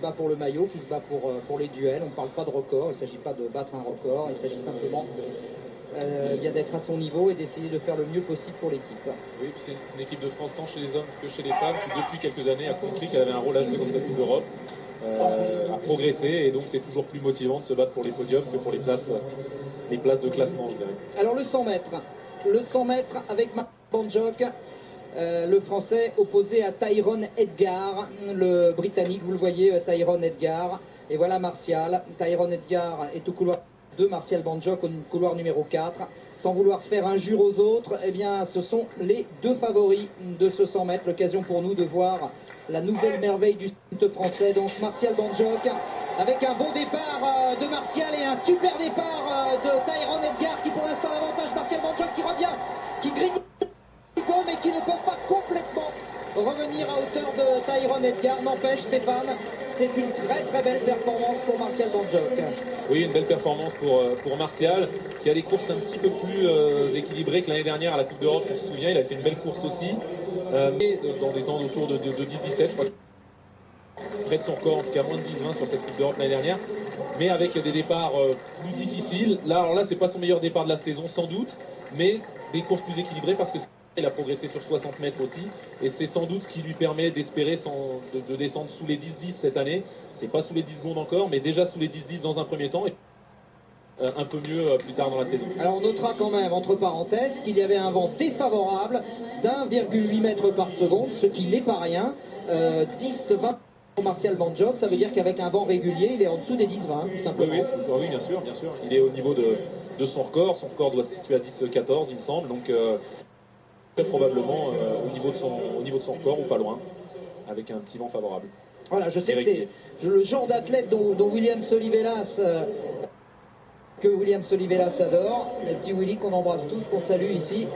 bat pour le maillot, qui se bat pour les duels. On ne parle pas de record, il ne s'agit pas de battre un record, il s'agit simplement bien d'être à son niveau et d'essayer de faire le mieux possible pour l'équipe. Oui, puis c'est une équipe de France tant chez les hommes que chez les femmes qui depuis quelques années a compris qu'elle avait un rôle à jouer dans cette Coupe d'Europe, a progressé et donc c'est toujours plus motivant de se battre pour les podiums que pour les places de classement, je dirais. Alors le 100 mètres. Le 100 mètres avec Marc Bandjock, le français opposé à Tyrone Edgar, le britannique, vous le voyez, Tyrone Edgar. Et voilà Martial. Tyrone Edgar est au couloir 2, Martial Bandjock au couloir numéro 4. Sans vouloir faire injure aux autres, eh bien, ce sont les deux favoris de ce 100 mètres. L'occasion pour nous de voir la nouvelle merveille du sprint français. Donc Martial Bandjock avec un bon départ de Martial et un super départ de Tyrone Edgar qui pour l'instant avantage Martial Bandjock qui revient, qui grille un peu mais qui ne peut pas complètement revenir à hauteur de Tyrone Edgar. N'empêche Stéphane, c'est une très belle performance pour Martial Bandjock. Oui, une belle performance pour Martial, qui a des courses un petit peu plus équilibrées que l'année dernière à la Coupe d'Europe, on se souvient, il a fait une belle course aussi, mais dans des temps autour de 10-17, je crois, près de son record, en tout cas moins de 10-20 sur cette Coupe d'Europe l'année dernière, mais avec des départs plus difficiles. Là, c'est pas son meilleur départ de la saison sans doute, mais des courses plus équilibrées parce que il a progressé sur 60 mètres aussi, et c'est sans doute ce qui lui permet d'espérer de descendre sous les 10-10 cette année. C'est pas sous les 10 secondes encore, mais déjà sous les 10-10 dans un premier temps, et un peu mieux plus tard dans la saison. Alors on notera quand même, entre parenthèses, qu'il y avait un vent défavorable d'1,8 mètre par seconde, ce qui n'est pas rien. 10-20 pour Martial Bandjock, ça veut dire qu'avec un vent régulier, il est en dessous des 10-20, tout simplement. Oui, bien sûr. Il est au niveau de son record doit se situer à 10-14, il me semble, donc très probablement au niveau de son record ou pas loin, avec un petit vent favorable. Voilà, je sais que c'est le genre d'athlète dont William Solivelas, que William Solivelas adore, le petit Willy qu'on embrasse tous, qu'on salue ici.